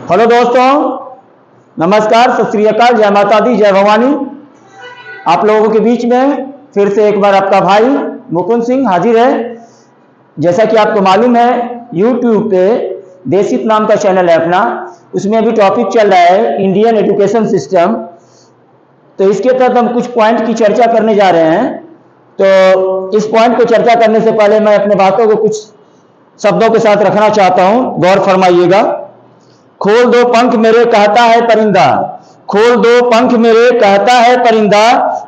Hello दोस्तों, नमस्कार, सत श्री अकाल, जय माता दी, जय भवानी। आप लोगों के बीच में फिर से एक बार आपका भाई मुकुंद सिंह हाजिर है। जैसा कि आपको मालूम है, YouTube पे देशित नाम का चैनल है अपना, उसमें अभी टॉपिक चल रहा है इंडियन एजुकेशन सिस्टम। तो इसके तहत हम कुछ पॉइंट की चर्चा करने जा रहे हैं। तो इस पॉइंट को चर्चा करने से पहले मैं अपने बातों को कुछ शब्दों के साथ रखना चाहता हूं, गौर फरमाइएगा। खोल दो पंख मेरे कहता है परिंदा, खोल दो पंख मेरे कहता है परिंदा,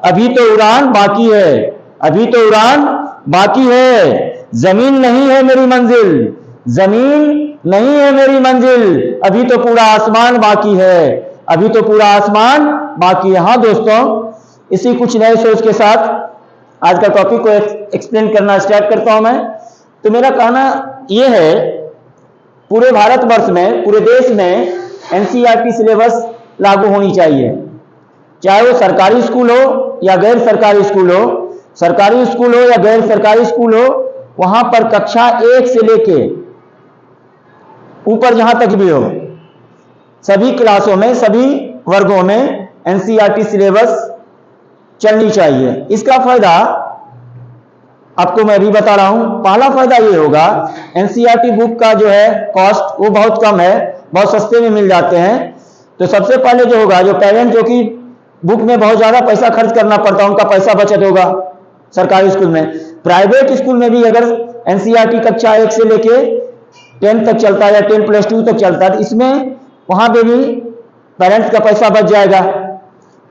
अभी तो उड़ान बाकी है, अभी तो उड़ान बाकी है। जमीन नहीं है मेरी मंजिल, जमीन नहीं है मेरी मंजिल, अभी तो पूरा आसमान बाकी है, अभी तो पूरा आसमान बाकी है। हाँ दोस्तों, इसी कुछ नए सोच के साथ आज का टॉपिक को एक्सप्लेन करना स्टार्ट करता हूं मैं। तो मेरा कहना यह है, पूरे भारतवर्ष में, पूरे देश में एनसीईआरटी सिलेबस लागू होनी चाहिए, चाहे वो सरकारी स्कूल हो या गैर सरकारी स्कूल हो, सरकारी स्कूल हो या गैर सरकारी स्कूल हो, वहां पर कक्षा 1 से लेके ऊपर जहां तक भी हो, सभी क्लासों में, सभी वर्गों में एनसीईआरटी सिलेबस चलनी चाहिए। इसका फायदा आपको मैं भी बता रहा हूं। पहला फायदा ये होगा, एनसीईआरटी बुक का जो है कॉस्ट वो बहुत कम है, बहुत सस्ते में मिल जाते हैं। तो सबसे पहले जो होगा, जो पेरेंट जो कि बुक में बहुत ज्यादा पैसा खर्च करना पड़ता है, उनका पैसा बचत होगा सरकारी स्कूल में। प्राइवेट स्कूल में भी अगर एनसीईआरटी कक्षा 1 से लेके 10 तक चलता है या 10+2 तक चलता है, इसमें वहां पे भी पेरेंट्स का पैसा बच जाएगा।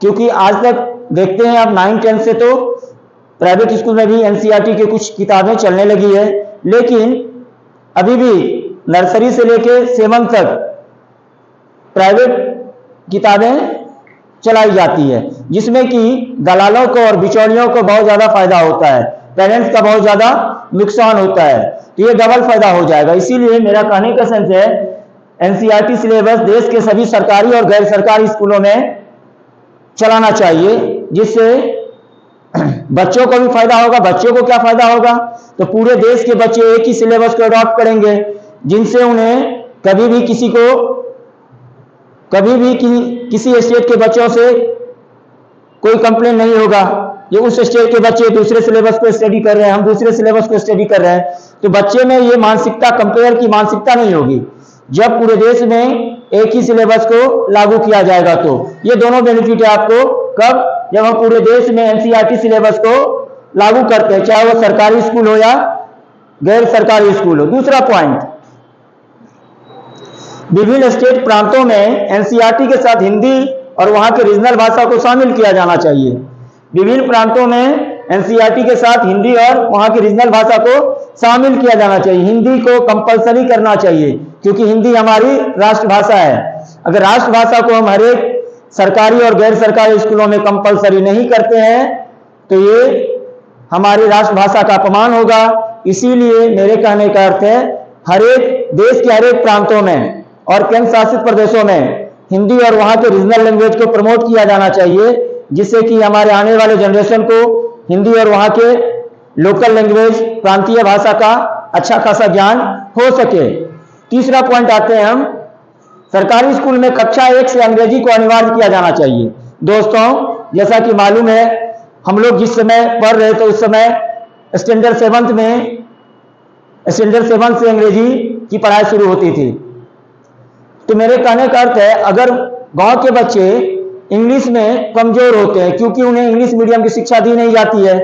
क्योंकि आज तक देखते हैं आप 9-10 से तो प्राइवेट स्कूल में भी एनसीईआरटी की कुछ किताबें चलने लगी है, लेकिन अभी भी नर्सरी से लेके 7 तक प्राइवेट किताबें चलाई जाती है, जिसमें कि दलालों को और बिचौलियों को बहुत ज्यादा फायदा होता है, पेरेंट्स का बहुत ज्यादा नुकसान होता है। तो ये डबल फायदा हो जाएगा। इसीलिए मेरा कहने का सेंस है, एनसीईआरटी सिलेबस देश के सभी सरकारी और गैर सरकारी स्कूलों में चलाना चाहिए, जिससे बच्चों को भी फायदा होगा। बच्चों को क्या फायदा होगा? तो पूरे देश के बच्चे एक ही सिलेबस को अडॉप्ट करेंगे, जिनसे उन्हें कभी भी किसी स्टेट के बच्चों से कोई कंप्लेन नहीं होगा। ये उस स्टेट के बच्चे दूसरे सिलेबस को स्टडी कर रहे हैं, हम दूसरे सिलेबस को स्टडी कर रहे हैं, तो बच्चे में ये मानसिकता, कंपेयर की मानसिकता नहीं होगी। जब पूरे देश में एक ही सिलेबस को लागू किया जाएगा, तो ये दोनों बेनिफिट है आपको। कब? जब हम पूरे देश में एनसीईआरटी सिलेबस को लागू करते हैं, चाहे वो सरकारी स्कूल हो या गैर सरकारी स्कूल हो। दूसरा पॉइंट, विभिन्न स्टेट प्रांतों में एनसीईआरटी के साथ हिंदी और वहां के रीजनल भाषा को शामिल किया जाना चाहिए। विभिन्न प्रांतों में एनसीईआरटी के साथ हिंदी और वहां की रीजनल भाषा को शामिल किया जाना चाहिए। हिंदी को कंपलसरी करना चाहिए, क्योंकि हिंदी हमारी राष्ट्रभाषा है। अगर राष्ट्रभाषा को हम हरेक सरकारी और गैर सरकारी स्कूलों में कंपलसरी नहीं करते हैं, तो ये हमारी राष्ट्रभाषा का अपमान होगा। इसीलिए मेरे कहने का अर्थ है, हरेक देश के हरेक प्रांतों में और केंद्र शासित प्रदेशों में हिंदी और वहां के रीजनल लैंग्वेज को प्रमोट किया जाना चाहिए, जिससे कि हमारे आने वाले जनरेशन को हिंदी और वहां के लोकल लैंग्वेज, प्रांतीय भाषा का अच्छा खासा ज्ञान हो सके। तीसरा पॉइंट आते हैं हम, सरकारी स्कूल में कक्षा 1 से अंग्रेजी को अनिवार्य किया जाना चाहिए। दोस्तों, जैसा कि मालूम है, हम लोग जिस समय पढ़ रहे थे उस समय स्टैंडर्ड 7 से अंग्रेजी की पढ़ाई शुरू होती थी। तो मेरे कहने का अर्थ है, अगर गांव के बच्चे इंग्लिश में कमजोर होते हैं, क्योंकि उन्हें इंग्लिश मीडियम की शिक्षा दी नहीं जाती है,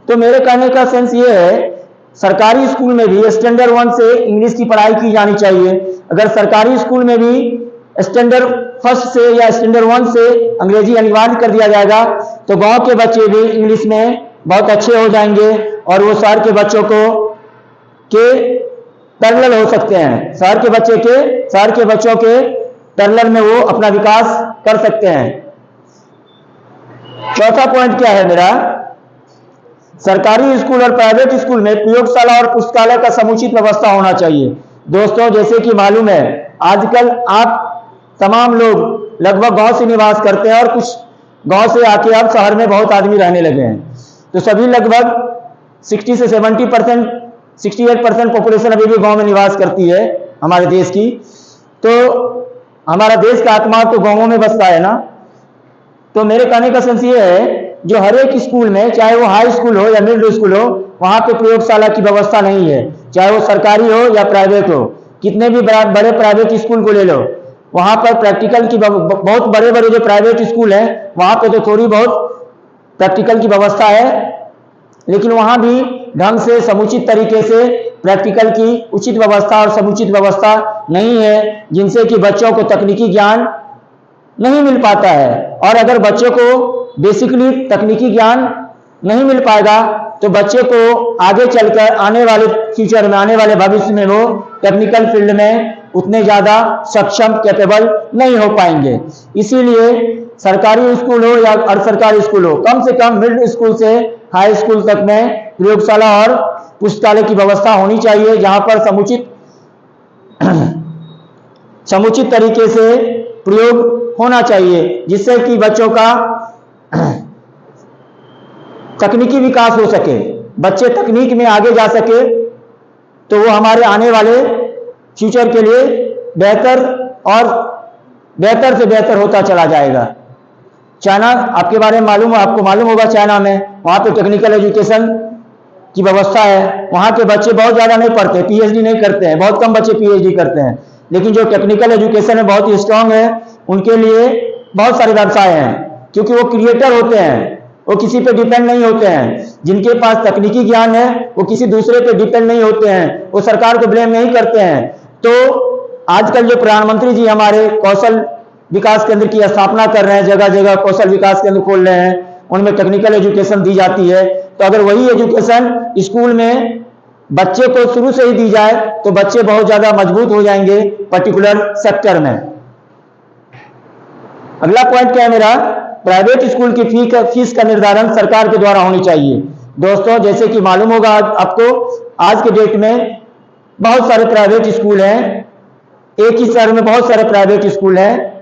तो मेरे कहने का सेंस ये है, सरकारी स्कूल में भी स्टैंडर्ड 1 से इंग्लिश की पढ़ाई की जानी चाहिए। अगर सरकारी स्कूल में भी स्टैंडर्ड 1 से या स्टैंडर्ड 1 से अंग्रेजी अनिवार्य कर दिया जाएगा, तो गांव के बच्चे भी इंग्लिश में बहुत अच्छे हो जाएंगे और वो शहर के बच्चों के पैरेलल हो सकते हैं। शहर के बच्चों के पैरेलल में वो अपना विकास कर सकते हैं। चौथा पॉइंट क्या है मेरा, सरकारी स्कूल और प्राइवेट स्कूल में प्रयोगशाला और पुस्तकालय का समुचित व्यवस्था होना चाहिए। दोस्तों, जैसे कि मालूम है, आजकल आप तमाम लोग लगभग गांव से निवास करते हैं और कुछ गांव से आके अब शहर में बहुत आदमी रहने लगे हैं। तो सभी लगभग 60 से 70%, 68% पॉपुलेशन अभी भी गांव में निवास करती है हमारे देश की। तो हमारा देश का आत्मा तो गांवों में बसता है ना। तो मेरे कहने का सेंस ये है, जो हर एक स्कूल में, चाहे वो हाई स्कूल हो या मिडिल स्कूल हो, वहां पे प्रयोगशाला की व्यवस्था नहीं है, चाहे वो सरकारी हो या प्राइवेट हो। कितने भी बड़े प्राइवेट स्कूल को ले लो, वहां पर प्रैक्टिकल की बहुत बड़े बड़े जो प्राइवेट स्कूल हैं वहां पे तो थोड़ी बहुत प्रैक्टिकल की व्यवस्था है, लेकिन वहां भी ढंग से समुचित तरीके से प्रैक्टिकल की उचित व्यवस्था और समुचित व्यवस्था नहीं है, जिनसे कि बच्चों को तकनीकी ज्ञान नहीं मिल पाता है। और अगर बच्चों को बेसिकली तकनीकी ज्ञान नहीं मिल पाएगा तो बच्चे को आगे चलकर आने वाले फ्यूचर में, आने वाले भविष्य में वो टेक्निकल फील्ड में उतने ज्यादा सक्षम, कैपेबल नहीं हो पाएंगे। इसीलिए सरकारी स्कूल हो या अर्ध सरकारी स्कूल हो, कम से कम मिडिल स्कूल से हाई स्कूल तक में प्रयोगशाला और पुस्तकालय की व्यवस्था होनी चाहिए, जहां पर समुचित तरीके से प्रयोग होना चाहिए, जिससे कि बच्चों का तकनीकी विकास हो सके, बच्चे तकनीक में आगे जा सके, तो वो हमारे आने वाले फ्यूचर के लिए बेहतर और बेहतर से बेहतर होता चला जाएगा। चाइना आपके बारे में आपको मालूम होगा, चाइना में वहां पे टेक्निकल एजुकेशन की व्यवस्था है। वहां के बच्चे बहुत ज्यादा नहीं पढ़ते, पीएचडी नहीं करते हैं, बहुत कम बच्चे पीएचडी करते हैं, लेकिन जो टेक्निकल एजुकेशन है बहुत ही स्ट्रांग है, उनके लिए बहुत सारे व्यवसाय हैं, क्योंकि वो क्रिएटर होते हैं, वो किसी पे डिपेंड नहीं होते हैं। जिनके पास तकनीकी ज्ञान है वो किसी दूसरे पे डिपेंड नहीं होते हैं, वो सरकार को ब्लेम नहीं करते हैं। तो आजकल जो प्रधानमंत्री जी हमारे कौशल विकास केंद्र की स्थापना कर रहे हैं, जगह जगह कौशल विकास केंद्र खोल रहे हैं, उनमें टेक्निकल एजुकेशन दी जाती है। तो अगर वही एजुकेशन स्कूल में बच्चे को शुरू से ही दी जाए तो बच्चे बहुत ज्यादा मजबूत हो जाएंगे पर्टिकुलर सेक्टर में। अगला पॉइंट क्या है मेरा, प्राइवेट स्कूल की फीस का निर्धारण सरकार के द्वारा होनी चाहिए। दोस्तों, जैसे कि मालूम होगा आपको, आज के डेट में बहुत सारे प्राइवेट स्कूल हैं, एक ही शहर में बहुत सारे प्राइवेट स्कूल हैं,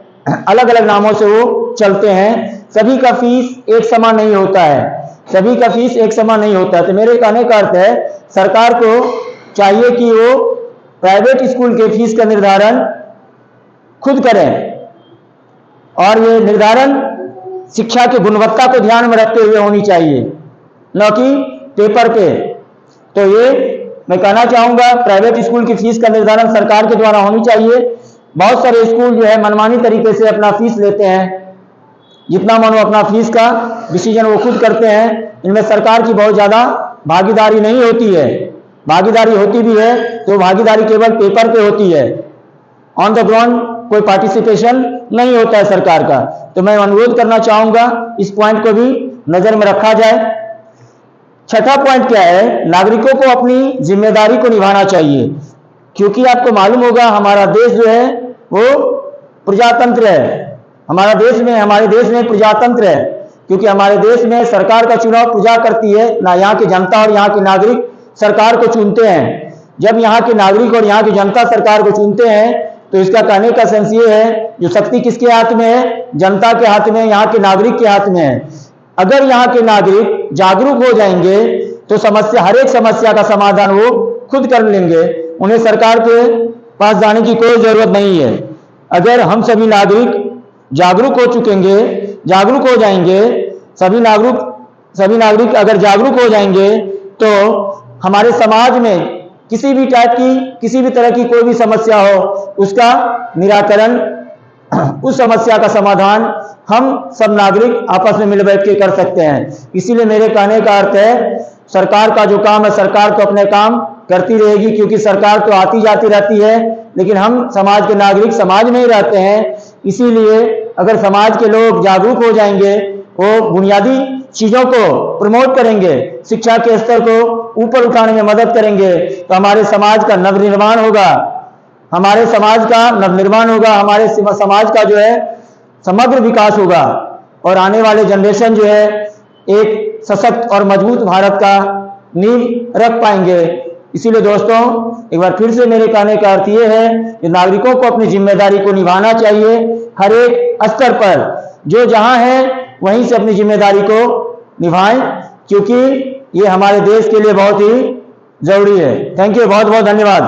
अलग अलग नामों से वो चलते हैं। सभी का फीस एक समान नहीं होता है, सभी का फीस एक समान नहीं होता है। तो मेरे कहने का अर्थ है, सरकार को चाहिए कि वो प्राइवेट स्कूल के फीस का निर्धारण खुद करें, और ये निर्धारण शिक्षा की गुणवत्ता को ध्यान में रखते हुए होनी चाहिए, न कि पेपर पे। तो ये मैं कहना चाहूंगा, प्राइवेट स्कूल की फीस का निर्धारण सरकार के द्वारा होनी चाहिए। बहुत सारे स्कूल जो है मनमानी तरीके से अपना फीस लेते हैं, जितना मानो अपना फीस का डिसीजन वो खुद करते हैं। इनमें सरकार की बहुत ज्यादा भागीदारी नहीं होती है, भागीदारी होती भी है तो भागीदारी केवल पेपर पे होती है, ऑन द ग्राउंड कोई पार्टिसिपेशन नहीं होता है सरकार का। तो मैं अनुरोध करना चाहूंगा इस पॉइंट को भी नजर में रखा जाए। छठा पॉइंट क्या है, नागरिकों को अपनी जिम्मेदारी को निभाना चाहिए, क्योंकि आपको मालूम होगा हमारा देश जो है वो प्रजातंत्र है। हमारे देश में प्रजातंत्र है, क्योंकि हमारे देश में सरकार का चुनाव प्रजा करती है ना, यहाँ की जनता और यहाँ के नागरिक सरकार को चुनते हैं। जब यहाँ के नागरिक और यहाँ की जनता सरकार को चुनते हैं तो इसका कहने का सेंस ये है, जो शक्ति किसके हाथ में है, जनता के हाथ में, यहाँ के नागरिक के हाथ में है। अगर यहाँ के नागरिक जागरूक हो जाएंगे तो हर एक समस्या का समाधान वो खुद कर लेंगे, उन्हें सरकार के पास जाने की कोई जरूरत नहीं है। अगर हम सभी नागरिक जागरूक हो जाएंगे, सभी नागरिक अगर जागरूक हो जाएंगे तो हमारे समाज में किसी भी तरह की कोई भी समस्या हो, उसका निराकरण, उस समस्या का समाधान हम सब नागरिक आपस में मिल बैठ के कर सकते हैं। इसीलिए मेरे कहने का अर्थ है, सरकार का जो काम है सरकार तो अपने काम करती रहेगी, क्योंकि सरकार तो आती जाती रहती है, लेकिन हम समाज के नागरिक समाज में ही रहते हैं। इसीलिए अगर समाज के लोग जागरूक हो जाएंगे, वो बुनियादी चीजों को प्रमोट करेंगे, शिक्षा के स्तर को ऊपर उठाने में मदद करेंगे, तो हमारे समाज का नवनिर्माण होगा, हमारे समाज का जो है समग्र विकास होगा, और आने वाले जनरेशन जो है एक सशक्त और मजबूत भारत का नींव रख पाएंगे। इसीलिए दोस्तों, एक बार फिर से मेरे कहने का अर्थ ये है कि नागरिकों को अपनी जिम्मेदारी को निभाना चाहिए, हर एक स्तर पर जो जहां है वहीं से अपनी जिम्मेदारी को निभाएं, क्योंकि ये हमारे देश के लिए बहुत ही जरूरी है। थैंक यू, बहुत बहुत धन्यवाद।